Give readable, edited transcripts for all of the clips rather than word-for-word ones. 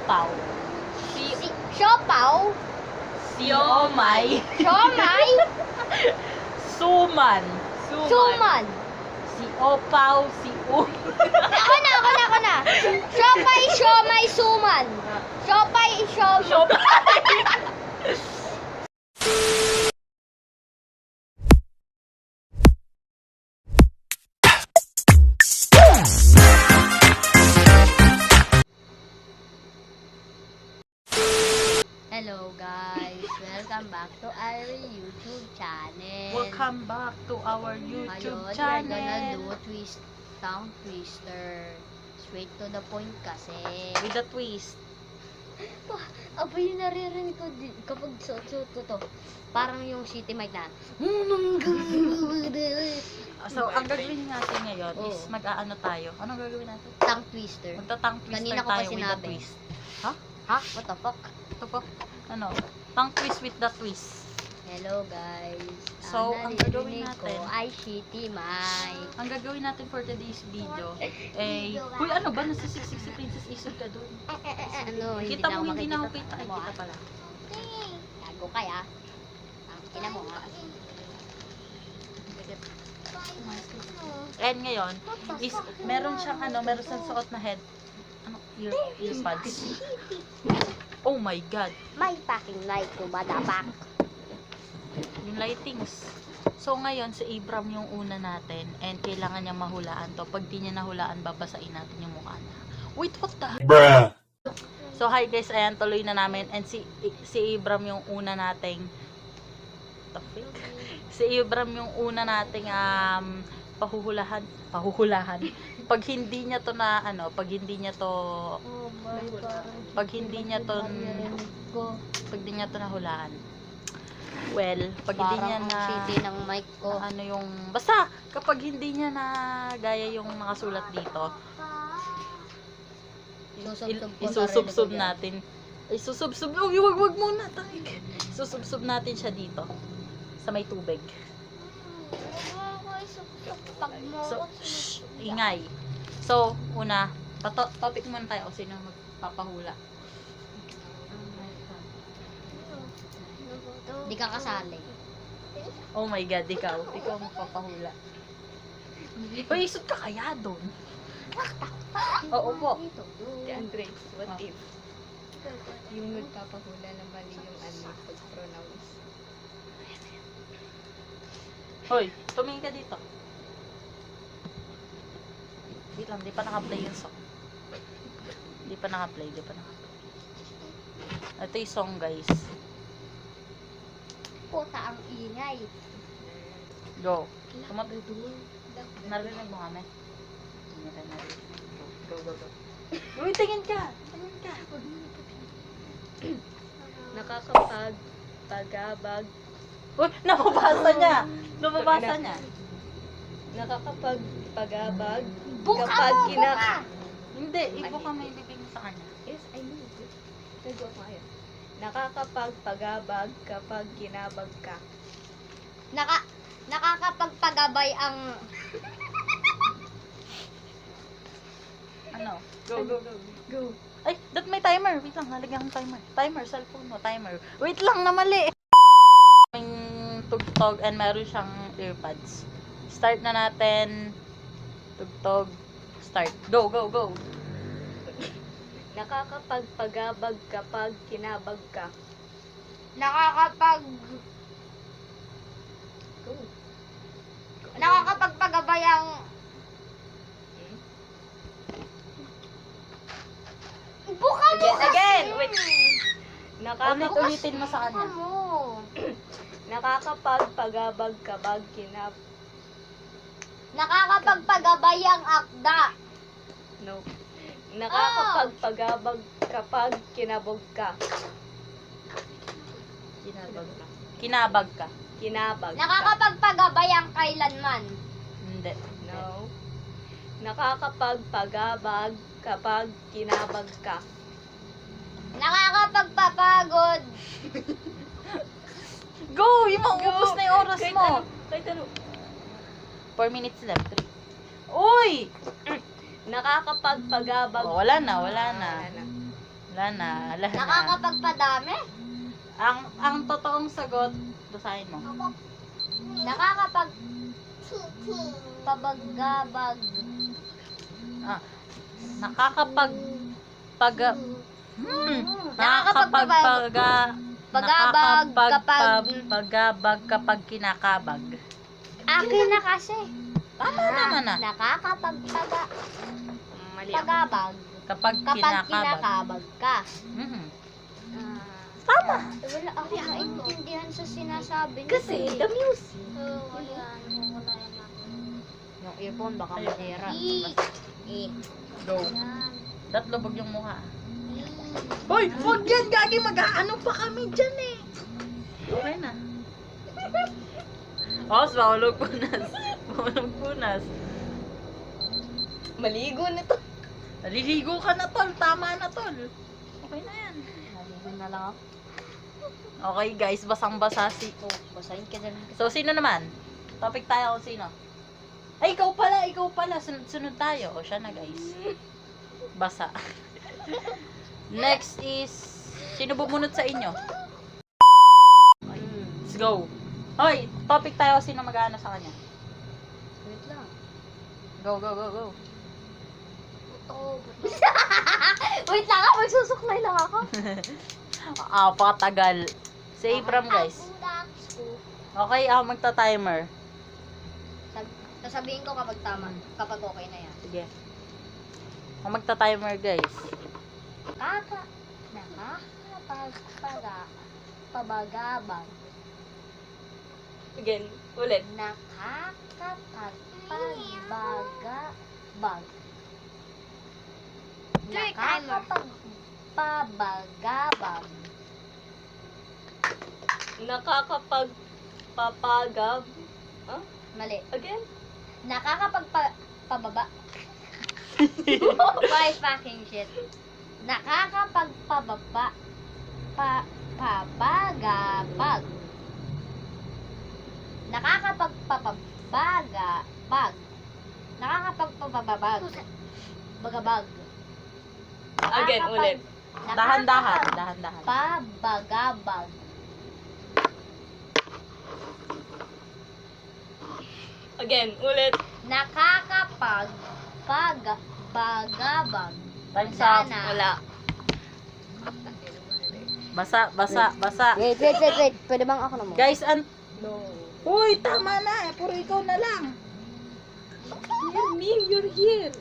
siopaw. Siopaw. Siomay. Siomay. Suman. Suman. Siopaw, Ako na. Siopay, siomay, suman. Siopay, Siopay. Hello guys, welcome back to our YouTube channel. Welcome back to our YouTube Ngayon, channel. we're gonna do tongue twister. Straight to the point kasi. With a twist. Aba yung naririnig ko kapag suot ko to. Parang yung city mic na. So, ang gagawin natin ngayon is Oo. mag-aano tayo. Anong gagawin natin? Tongue twister. Magta-tongue twister Kanina ko pa tayo with a sinabi. twist. Ha? Ha? What the fuck? Ito po. Ano? Tongue twist with the twist. Hello guys. So, ang gagawin naririnig natin- ko ay city mic. Ang gagawin natin for today's video ay... Uy, ano ba? Nasisiksik si Princess Isol ka doon. Ano, Kita mo, hindi na ako makikita. kita. Ay, kita pala. Gago kaya. Ina mo ha. And ngayon, is meron siyang suot na head. Ano? Earbuds. Oh my God. May packing light ko ba dapat? Yung lightings. So ngayon, si Abram yung una natin and kailangan niya mahulaan to. Pag di niya nahulaan, babasain natin yung mukha niya. Wait, what the? Bruh. So hi guys, ayan, tuloy na namin. And si Abram yung una nating si Abram yung una nating pahuhulahan. Pag hindi niya to na pag hindi niya to pag hindi niya to nahulaan. Well, pag hindi niya na city ng mic ko. ano yung basta kapag hindi niya na gaya yung nakasulat dito, isusubsub natin. Isusubsub. Wag muna tayo. Isusubsub natin siya dito sa may tubig. So, shh, ingay. So, una, topic muna tayo kung sino magpapahula. Di ka kasali. Oh my God, ikaw magpapahula. Uy, isot ka kaya doon? Oo po. Si Andre, what if? Yung nagpapahula na mali yung pag-pronounce. Hoy, tumingin ka dito. Wait lang, di pa naka-play yung song. Di pa naka-play. Ito yung song, guys. Puta ang ingay. Go. Narinig mo kami? Go. Uy, tingin ka! Nakakapagpagabag. Uy, nababasa niya! Nakakapagpagabag. Buka Kapag mo! kina- Buka! Hindi, ibo ka may bibig mo sa kanya. Yes, I know. Nagawa ko ngayon. Nakakapagpagabag kapag kinabag ka. Nakakapagpagabay ang... Ano? Go. Ay, that may timer. Wait lang, nalagyan akong timer. Timer, cellphone mo, timer. Wait lang, na mali. May tugtog and meron siyang earbuds. Start na natin. Tugtog. Start. Go. Nakakapagpagabag kapag kinabag ka. Go. Nakakapagpagabay ang... Buka mo Again, kasi! wait. Ulit-ulitin mo sa kanya. Buka mo. Nakakapagpagabag kapag Nakakapagpagabay ang akda. No. Nakakapagpagabag kapag kinabog ka. Kinabag ka. Kinabag ka. Nakakapagpagabay ang kailanman. Hindi. No. Nakakapagpagabag kapag kinabag ka. Nakakapagpapagod. Go! Yung maubos na yung oras mo. Kahit ano. 4 minutes left. 3. Uy! Nakakapagpagabag. Oh, wala na. Wala na. Wala na. Nakakapagpadami? Ang totoong sagot, basahin mo. Nakakapag... Pabagabag. Ah, nakakapag Pagabag pagabag kapag kinakabag. Akin na kasi. Tama naman na. Nakakapagpagabag Mali ako. Kapag kapag kinakabag. kinakabag ka. Mhm. Tama. Wala ako maintindihan sa sinasabi niya. Kasi, the music. Ayan. Yung earphone baka masira. Go. Tatlobog yung mukha. Hoy, wag yan, gagi, mag-aano pa kami dyan eh. Okay na. Oh, mahulog punas. Mahulog punas. Maligo nito. Naliligo ka na, tol. Tama na, tol. Okay na yan. Naligo na lang ako. Okay, guys. Basang-basa si... Basahin ka na lang. So, sino naman? Topic tayo kung sino. Ay, ikaw pala. Sunod tayo. O, siya na, guys. Basa. Next is... Sino bumunot sa inyo? Let's go. Hoy, topic tayo. Sino mag-aano sa kanya? Wait lang. Go, go, go, go. Wait lang ako, magsusuklay lang ako. Patagal. Si Abram, guys. Okay, ako magta-timer. Sasabihin ko kapag tama, kapag okay na yan. Sige. Ako magta-timer, guys. Pabagabag. Again, ulit. Nakakapagpabagabag. Play timer. Nakakapagpabagabag. Nakakapagpapagab. Mali. Again? Nakakapagpababa. Why fucking shit? Nakakapagpababa. Pabagabag. Nakakapagpabagabag. Nakakapagpababag. Bagabag. Again, ulit. Dahan-dahan. Dahan-dahan. Pabagabag. Again, ulit. Nakakapagpabagabag. Time's up. Wala. Basa. Wait. Pwede bang ako naman? Guys, No. Uy, tama na. Puro ikaw na lang. You're here.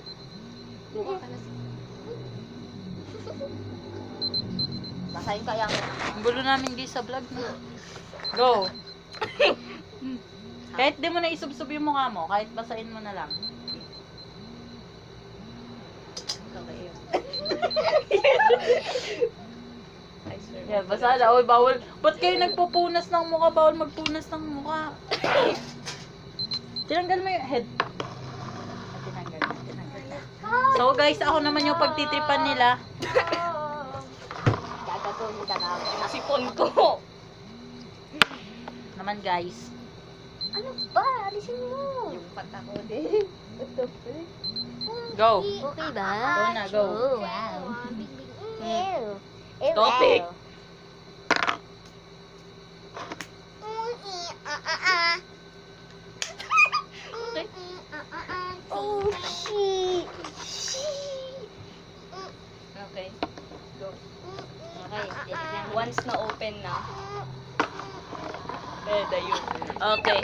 Basahin kaya ko. Ang gulo namin, guys, sa vlog mo. Go. Kahit di mo na isubsob yung mukha mo, kahit basahin mo na lang. I swear. Yeah, basa na. Uy, bawal. Ba't kayo nagpupunas ng mukha? Bawal magpunas ng mukha. Tinanggal mo yung head. Tinanggal na. So guys, ako naman yung pagtitripan nila. Gagawin ka na ako. Sipon ko. Naman guys. Ano ba? Alisin mo. Yung pata ko din. What the frick? Go. Okay ba? Go na, go. Oh, wow. Ew. Ew, Topic. ew. Oh, shit. Okay. Go. Okay, titignan mo. Once na open na. Pwede yun. Okay.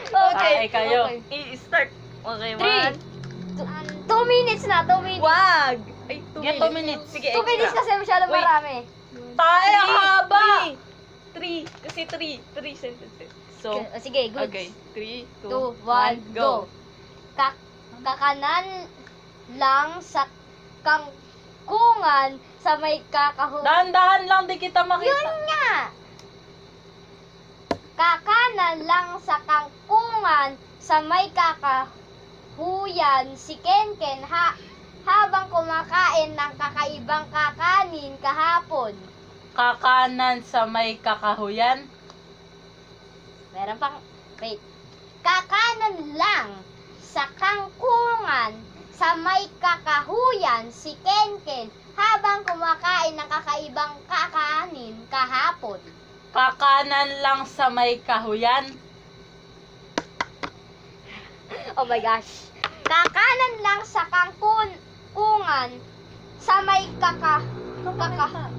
Okay. Ay, kayo. I-start. Okay, 3. 1. 2 minutes na, 2 minutes. Wag! Ay, 2 Get 2 minutes. Sige, 2 minutes kasi masyadong Wait. marami. Tayo, ang haba! 3. Kasi 3 sentences. So, Sige, good. Okay. 3, 2, 2, 1, go. Kakanan lang sa kangkungan sa may kakahuyan. dahan-dahan lang, di kita makita. Yun nga! Kakanan lang sa kangkungan sa may kakahuyan si Kenken habang kumakain ng kakaibang kakanin kahapon. Kakanan sa may kakahuyan. Meron pang, wait. Kakanan lang sa kangkungan sa may kakahuyan si Kenken habang kumakain ng kakaibang kakanin kahapon. Kakanan lang sa may kahuyan. Oh my gosh. Kakanan lang sa kangkungan sa may kakahuyan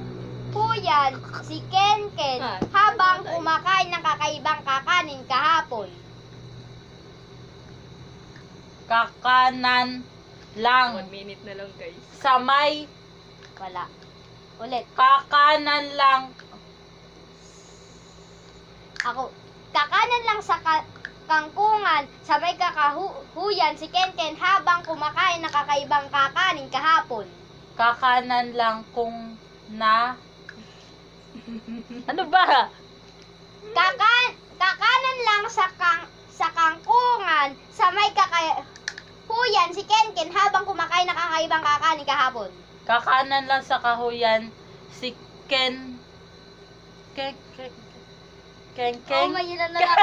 si Kenken habang kumakain ng kakaibang kakanin kahapon. Kakanan lang 1 minute na lang, guys. sa may Wala. Ulit. kakanan lang Ako. Kakanan lang sa kangkungan sa may kakahuyan si Kenken habang kumakain ng kakaibang kakanin kahapon. kakanan lang kung na ano ba? Kakanan lang sa kangkungan sa may kakahuyan si Kenken habang kumakain ng kakaibang kakanin kahapon. Kakanan lang sa kahuyan si Ken Oh, may ilan na lang.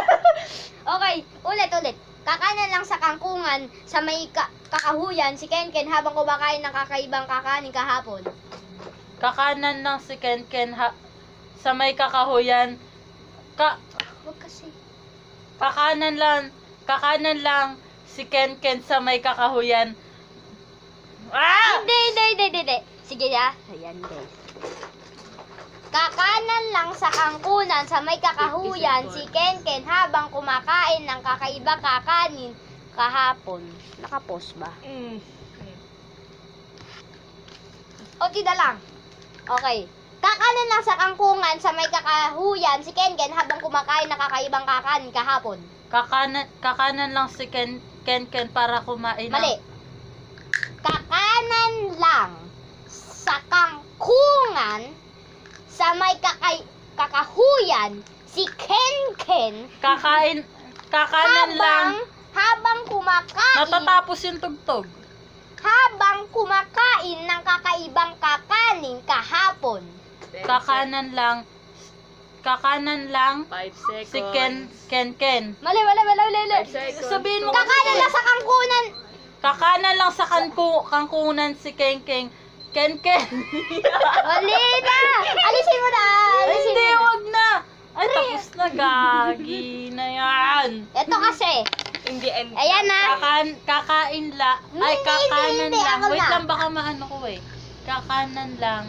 Okay, ulit. Kakanan lang sa kangkungan sa may kakahuyan si Kenken habang kumakain ng kakaibang kakanin kahapon. Kakanan lang si Ken sa may kakahuyan. Wag kasi. Kakanan lang si Ken sa may kakahuyan. Ah! Hindi. Sige ya. Ayan, guys. Kakanan lang sa kangkunan sa may kakahuyan si Kenken habang kumakain ng kakaibang kakanin kahapon. Nakapos ba? O, tida lang. Okay. Kakanan lang sa kangkungan sa may kakahuyan si Kenken habang kumakain ng kakaibang kakanin kahapon. Kakanan lang si Ken para kumain. Mali. Kakanan lang sa kangkungan sa may kakahuyan si Kenken Kakanan lang. habang kumakain Natatapos yung tugtog. habang kumakain ng kakaibang kakanin kahapon. Kakanan lang 5 seconds. si Ken. Mali. 5 seconds. Sabihin mo Kakanan lang sa kangkunan. Kakanan lang sa kangkunan si Ken. Mali na. Alisin mo na. Hindi, wag na. Ay, tapos na. Gagi na yan. Ito kasi. Hindi, and Ayan na. Kakain lang. Ay, Hindi, kakanan hindi, lang. ako Wait na. lang, baka maano ko eh. Kakanan lang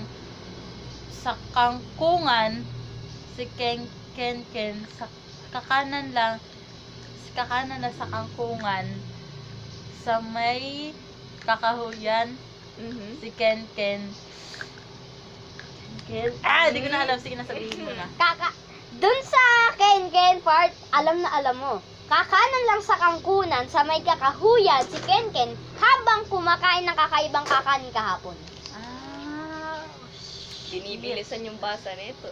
sa kangkungan si Ken. Kakanan lang sa kangkungan sa may kakahuyan si Ken. Di ko na alam. Sige na, sabihin mo na. Dun sa Kenken part, alam na alam mo. Kakanan lang sa kangkunan sa may kakahuyan si Kenken habang kumakain ng kakaibang kakanin kahapon. Binibilisan yung basa nito.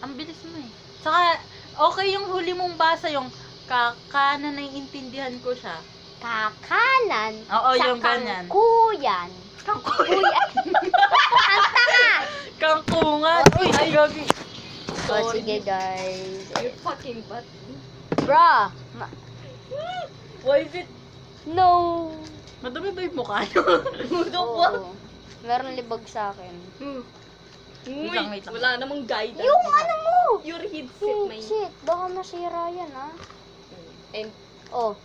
Ang bilis mo eh. Saka, okay yung huli mong basa, yung kakanan na intindihan ko siya. Kakanan Oo, sa yung ganyan. kangkuyan. Kangkuyan. Ang tanga! Kangkungan! Uy, ay, gagi. O, sige guys. You fucking butt. Bro. Why is it? No. Madumi ba yung mukha nyo? Oo. Meron libag sa akin. Uy, wait lang. wala namang guidance. Yung ano mo! Your headset, may... Shit, baka masira yan ah. And, Oh,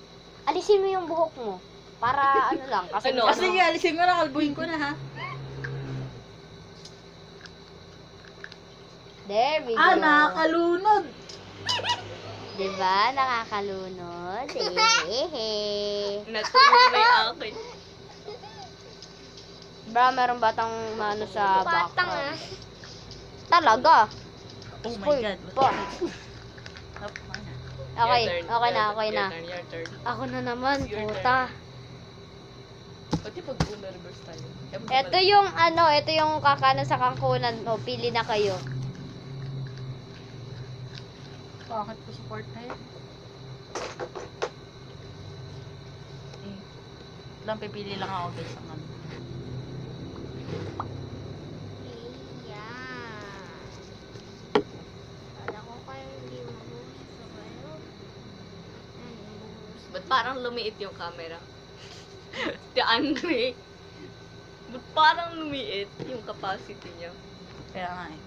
alisin mo yung buhok mo. Para ano lang. Kasi Ano? Sige, alisin mo na, kalbuhin ko na ha. There we go. Nakakalunod. Diba? Nakakalunod. natuloy may akin. Bra, meron batang mano sa Batang, background. Talaga. Oh my Spoiled God. pa. Okay, Your turn. okay na, okay na. Your turn. Ako na naman, Your puta. Pati pag reverse tayo. Ito yung ano, ito yung kakanan sa kangkunan. O, pili na kayo. Bakit ko support na yun? Lang, pipili lang ako based on ano. Ba't parang lumiit yung camera? Ate Andre. Ba't parang lumiit yung capacity niya? Kaya nga eh.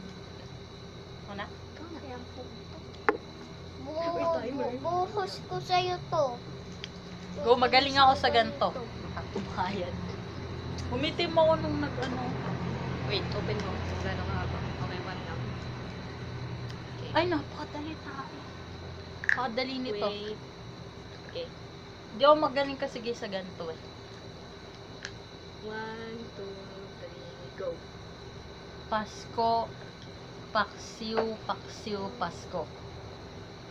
Una? Uy, timer. Buhos ko sa'yo to. Go, magaling ako sa ganito. Kumayan. Umitim mo ako nung nag-ano. Wait, open mo. Gano'ng haba? Okay, 1 lang. Okay. Ay, napakadali tayo. Napakadali nito. Wait. Okay. Hindi ako magaling kasi sa ganito eh. 1, 2, 3, go. Pasko, paksiw, paksiw, Pasko.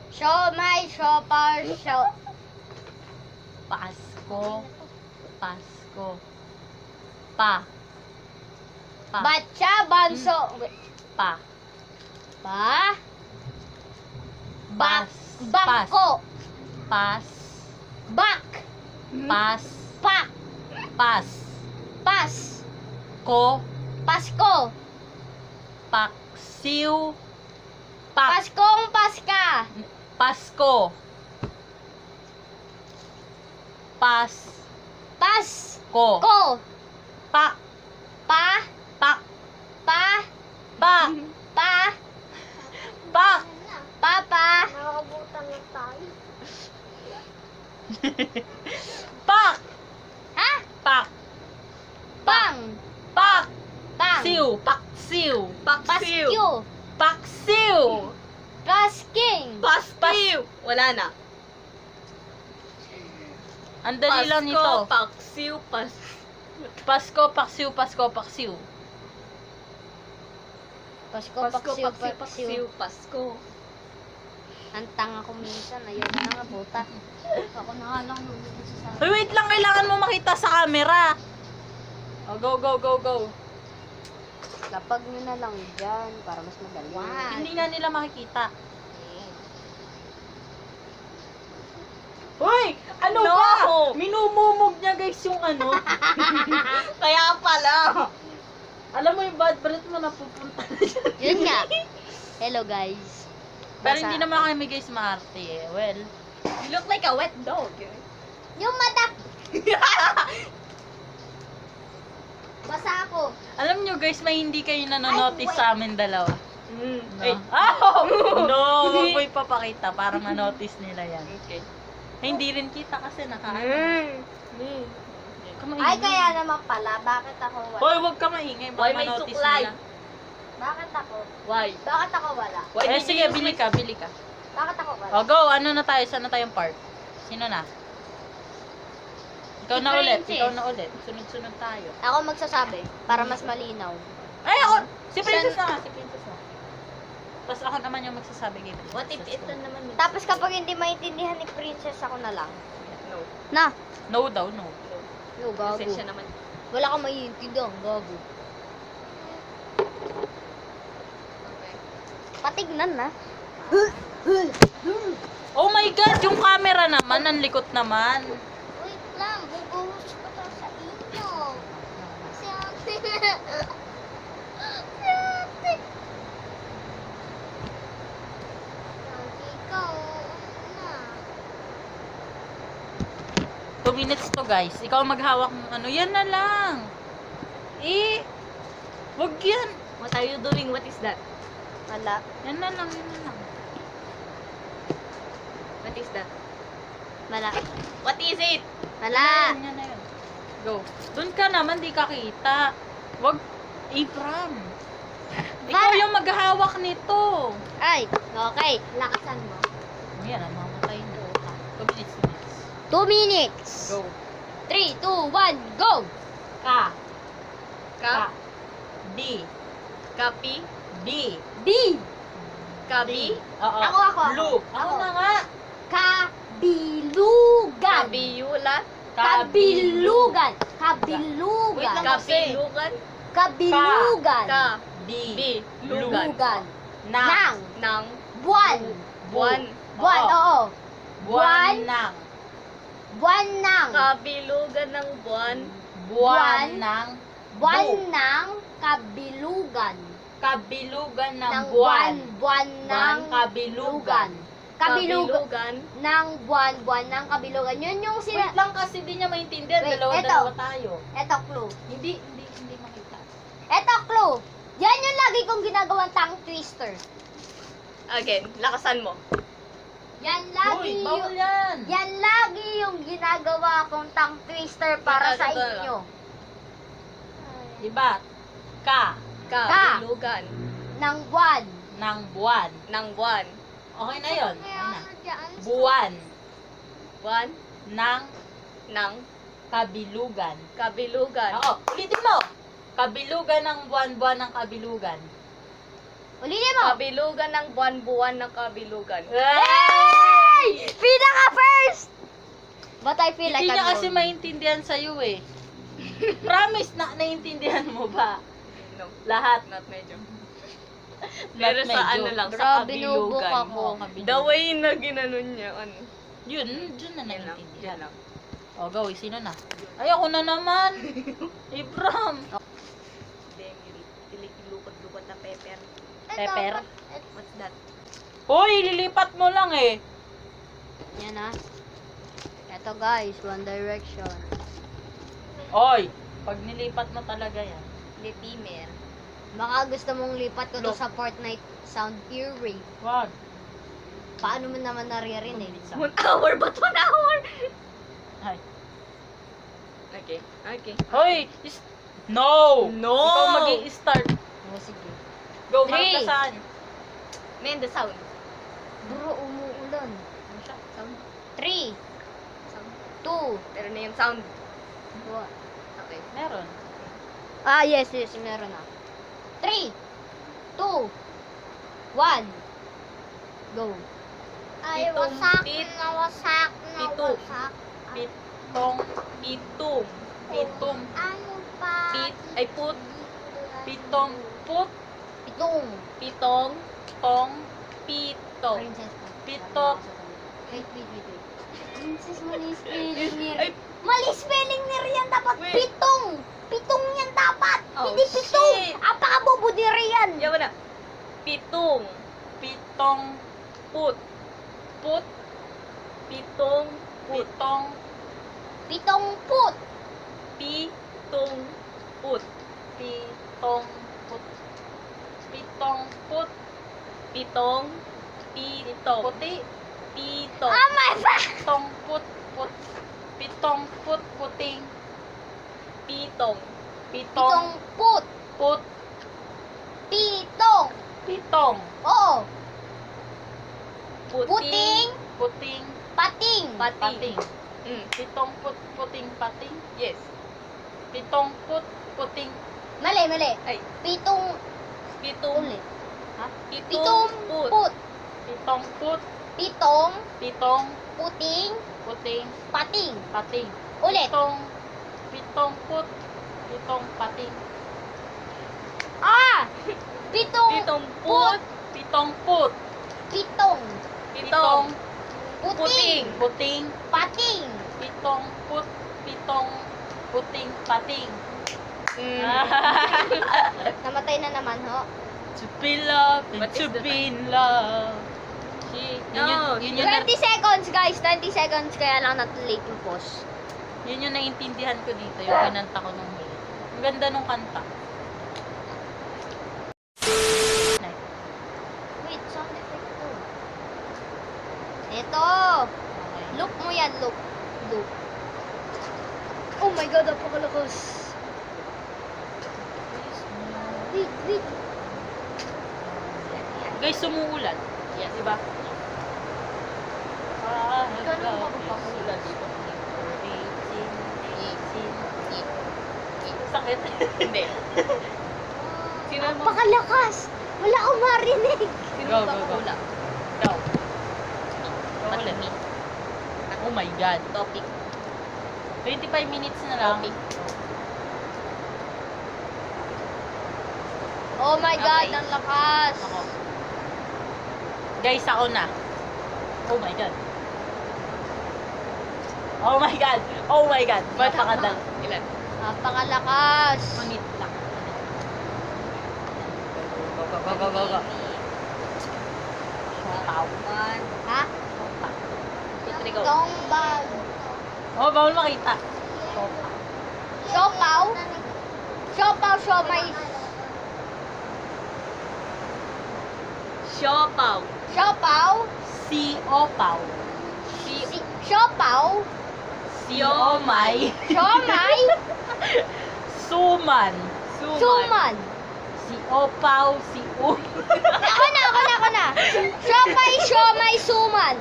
Siomay, siopar, sio. Pasko, Pasko. Pa. Pa. Batsa, banso. Pa. Pa. Pas. Bangko. Pas. Bak. Pas. Pak. Pas. Pas. Ko. Pasko. Paksiw. Pak. Paskong Paska. Pasko. Pas. Pas. Ko. Ko. Pak. Pa. Pak. Pa. Pak. Pa. Pak. Papa. Nakakabutan na tayo. Pak. Ha? Pak. Pang. Pak. Pang. Siw. Paksiw. Paksiw. Paskyo. Paksiw. Pasking. Paskiw. Wala na. Ang dali lang nito. Paksiw, Pasko, paksiw, Pasko, paksiw. Pasko, Pasko, paksiw, paksiw, paksiw. Pasko. Ang tanga ko minsan. Ayaw na nga, puta. Ako na nga lang nagsasabi. Hoy, wait lang. Kailangan mo makita sa camera. Oh, go, go, go, go. Lapag nyo na lang dyan para mas madali. Hindi na nila makikita. Hoy! Ano No! ba? Minumumog niya guys yung ano. Kaya pala. Alam mo yung bad breath mo napupunta na siya. Yun nga. Hello guys. Pero Basa. hindi naman kami guys maarte eh. Well, You look like a wet dog. Yung mata. Basa ako. alam nyo guys, may hindi kayo nanonotice Ay, wait. sa amin dalawa. Mm. No? Ay, No! Huwag mo ipapakita para manotice nila yan. okay. Hindi rin kita kasi nakaano. Mm. Ay, kaya naman pala. Bakit ako wala? Hoy, huwag ka maingay. Hoy, Baka may manotice suklay. nila. Bakit ako? Why? Bakit ako wala? Why Eh, did sige, you use bili my- ka, bili ka. Bakit ako wala? O, go. Ano na tayo? Saan na tayong part? Sino na? Ikaw Si na ulit. Princess. Ikaw na ulit. Sunod-sunod tayo. Ako magsasabi para mas malinaw. Ay, ako! Si Princess na nga. Si Princess na. Tapos ako naman yung magsasabi kay Princess. What if ito naman? Tapos kapag hindi maintindihan ni Princess, ako na lang. No. Na. No daw, no. Yo, gago. Kasi siya naman. Wala kang maiintindihan, gago. Okay. Patignan na. Oh my God! Yung camera naman, ang likot naman. Wait lang, bubuhos ko to sa inyo. Si ate. Si ate. Ikaw, na. 2 minutes to guys. Ikaw maghawak ng ano. Yan na lang. Eh, wag yan. What are you doing? What is that? Wala. Yan na lang, yan na lang. What is that? Wala. What is it? Wala. Yan na yun. Go. Doon ka naman, di ka kita. Wag, Abram. Ikaw yung maghahawak nito. Ay, okay. Lakasan mo. Yan, ang mamatay na. 2 minutes, 2 minutes. Go. 3, 2, 1, go! Ka. Ka? D. Kapi? D. B. Kabi? Oo. Ako. Blue. Ako na nga. Kabilugan. Kabiyulat? Kabilugan. Wait Kabilugan. lang kasi. Kabilugan? Kabilugan. Ka. D. B. Lugan. Lugan. Nang. Nang. Nang. Buwan. Buwan. Buwan, oo. Buwan ng. Buwan ng. Kabilugan ng buwan. Buwan ng. Buwan ng kabilugan. Kabilugan ng Ng buwan. buwan. Buwan Buwan ng kabilugan. Kabilugan ng buwan ng kabilugan. Yun yung Wait lang kasi di niya maintindihan. Wait, Dalawa-dalawa tayo. Eto clue. Hindi makita. Eto clue. Yan yung lagi kong ginagawang tongue twister. Again, lakasan mo. Yan lagi Uy, bawal yung... yan. Yan lagi yung ginagawa kong tongue twister para sa Ito na inyo. Diba? Ka. Kabilugan Ng buwan. Ng buwan. ng buwan. Okay na yun. Okay na. dyan. Buwan. Buwan Ng ng kabilugan. kabilugan. Oo, ulitin mo. Kabilugan ng buwan-buwan ng kabilugan. Ulitin mo. Kabilugan ng buwan-buwan ng kabilugan. Hey! Pinaka first! But I feel like Hindi niya I'm kasi wrong. maintindihan sa'yo eh. Promise na naiintindihan mo ba? No, Lahat. not medyo. Not Pero sa medyo. ano lang, sa Grabe, nubok kabilugan. ako. Oo, kabilugan. The way na ginanon niya, ano. Yun na Yan lang. naiintindihan. Yan lang. O, go. Sino na? Ay, ako na naman. Ibram. Then, ilukot-lukot na pepper. Pepper. What's that? Hoy, lilipat mo lang eh. Yan ah. Eto guys, One Direction. Oy, pag nilipat mo talaga yan. Letimer. Baka gusto mong lipat ko to Look. sa Fortnite sound earring. Wag. Paano mo naman naririnig? 1 hour? Ba't 1 hour? Ay. Okay. Okay. Hoy! No! No! Ikaw mag-i-start. Oh, sige. Go, mark Three. ka saan? Man, the sound. Bro, umuulan. Ano siya? Sound. 3, Sound. 2, Pero na yung sound. 1. Okay. Meron. Ah, yes, meron na. 3, 2, 1, go. Ay, wasak na wasak Pito. Pitong. Pitung. Pitong. Ano pa? Ay, put. Pitong. Put. Pitong. Pitong. Tong. Pitong. Princess pa. Pitot. Wait. Princess, mali spelling ni Ay, Mali spelling ni Rian. Dapat Wait. pitong. Pitong yan dapat. Oh, Hindi pitong. shit. Apakabobo ni Rian. yaman na. Pitung. Pitong. Put. Put. Pitong. Pitong. Pitong put. Pitong. Put. Pitong. Put. Pitong. Put. Pitong. Pitong. Puti. Pitong. Oh my God. Pitong. Put. Put. Pitong. Put. Puting. Pitong. Pitong Pitong. put. Put. Pitong. Pitong. Oo. Puting. Puting. Puting. Pating. Pating. Mm. Pitong put. Puting. Pating. Yes. Pitong put. Puting. Mali. Ay. Pitong Pitong. ulit. Ha? Pitong Put. put. Pitong put. Pitong Pitong. puting Puting. pating. Pating. Ulit. Pitong put. Pitong pating. Ah! Pitong Pitong put. put. Pitong put. Pitong Pitong. puting Puting. pating. Pitong put. Pitong puting pating. Mm. Namatay na naman ho. To be loved and What is to the be in love. No. Yun yun, 20 seconds guys, 20 seconds kaya lang late yung pause. yun yung naiintindihan ko dito, yung kinanta ko nung huli. Ang ganda nung kanta. Wait, sound effect to. Ito. Okay. Loop mo yan, loop. Oh my God, napakalakas. Wait. Guys, sumuulan. Yan, di ba? Ikaw naman magpapakulan dito. Sakit. Hindi. Sino mo? Napakalakas. Wala akong marinig. Sino Go, mo go, go. papakula? Go. Go ulit. Oh my God. Topic. 25 minutes na lang. Topic. Oh my God, Okay. ang lakas. Ako. Guys, ako na. Oh my God. Oh my God. Oh my God. Napakadal. Ilan? Napakalakas. Mangit lang. Go. Siopaw. Ha? Titrigo. Dongbag. Oh, bawal makita. Siopaw. Siopaw. Siopaw, siomay. Siopaw. Siopaw. Siopaw. Siopaw. Siomay. Siomay. Suman. Suman. Siopaw, Ako na. Siopay, siomay, suman.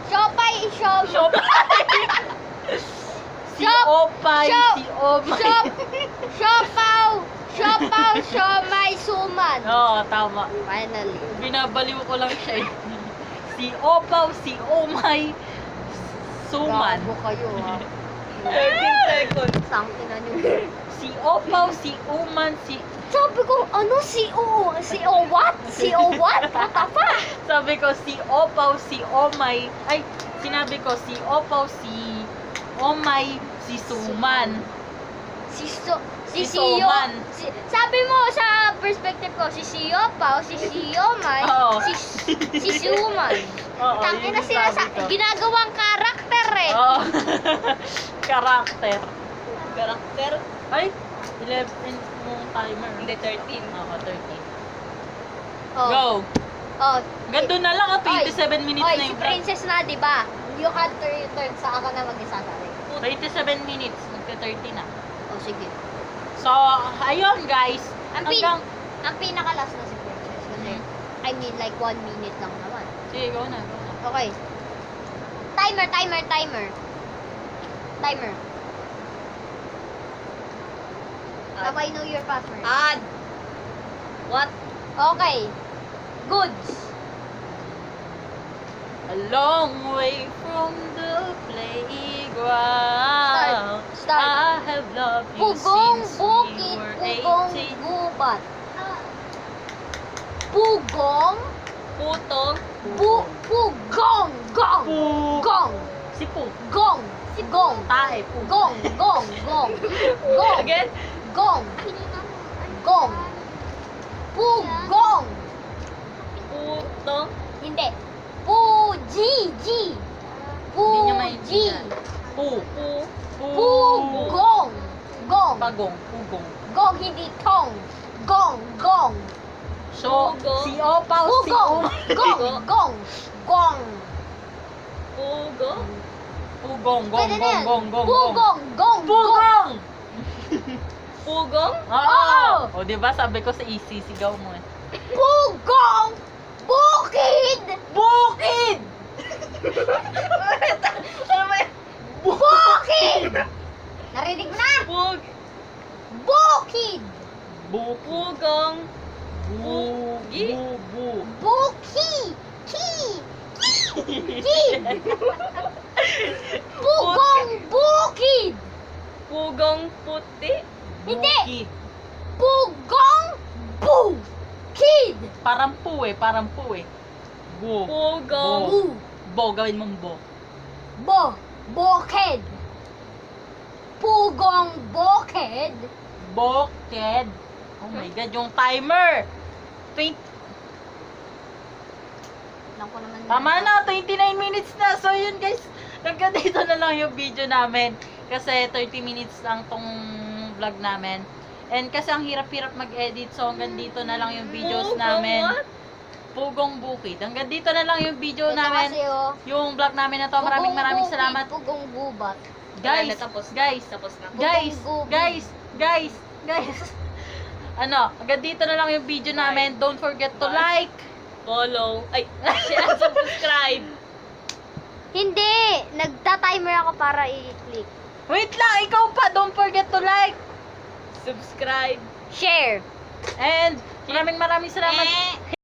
Siopay, siomay. Siopay, Siop- siomay. Siopaw, siomay, suman. Oo, tama. Finally. Binabaliw ko lang siya eh. Siopaw, siomay, suman. Gago kayo, ha? 13 seconds. Sangkin na nyo. Siopaw, siuman, Sabi ko, ano si O? Si O what? Si O what? What the fuck? Sabi ko, siopaw, siomay. Ay, sinabi ko, siopaw, siomay, si suman. Si Si Siyo. Soman. Sabi mo sa perspective ko, si Siopaw, si Siomay, Oo. si Suman. Oo, Tangin yun na yung sila sabi ko. ginagawang karakter eh. Oo. Karakter. Karakter. Ay, 11 mong timer. Hindi, 13. Ako, 13. Oh. Go. Oh. Ganto na lang, 27 minutes Oy, na si yung vlog. Princess na, di ba? You had to return sa ako na mag-isa sabi. 27 minutes, magka-30 na. Oh, sige. So, ayun guys. Ang pinaka-last na si Princess kasi I mean like 1 minute lang naman. Sige, go na, go na. Okay. Timer. Now I know your password. Add. What? Okay. Goods. A long way from the playground. Start. I have loved you Pugong since bukid, we were pugong 18. gubat. Pugong, Putong. pugong, gong, Pug. gong, Si Pug. gong, gong, Tae, Pug. gong, gong, gong, gong, Again? gong, gong, pugong, Putong. hindi, puji, Hindi niya puji, maintindihan. Pu. pugong, gong, Pagong. Pugong. gong, hindi tong, gong, gong, So, Pugong. si Opaw, si pugong, gong, gong, gong. Pugong. Pugong, gong, Pwede na yan. gong, gong, gong. Pugong, gong, gong. Pugong! Pugong. Oo! O, diba sabi ko sa easy, sigaw mo eh. Pugong, bukid, Bukid! bukid. Narinig mo na? Pug. Bukid, Buk. Pugong. Bu. Bu. buki, ki, pugong, bukid. Pugong puti. Hindi. Bukid. Pugong, bukid. Parang pu eh, parang pu eh. Bu. Pugong. Bu. Bo, gawin mong bo. Bukid. Pugong, bukid. Boked. Oh my God, yung timer. 20. Alam ko naman. Tama na, 29 minutes na. So yun guys, hanggang dito na lang yung video namin. Kasi 30 minutes lang tong vlog namin. And kasi ang hirap-hirap mag-edit. So hanggang dito na lang yung videos Pugong namin. what? Pugong Bukid. Hanggang dito na lang yung video Ito namin. kasi oh. Yung vlog namin na to. Maraming Pugong salamat. bukid, Pugong gubat. Guys, Wala na, tapos. guys, Tapos na. guys, Pugong guys, guys, guys. Ano, hanggang dito na lang yung video namin. Don't forget to Bye. like. Follow. Ay, share, subscribe. Hindi! Nagta-timer ako para i-click. Wait lang, ikaw pa. Don't forget to like. Subscribe. Share! And maraming salamat.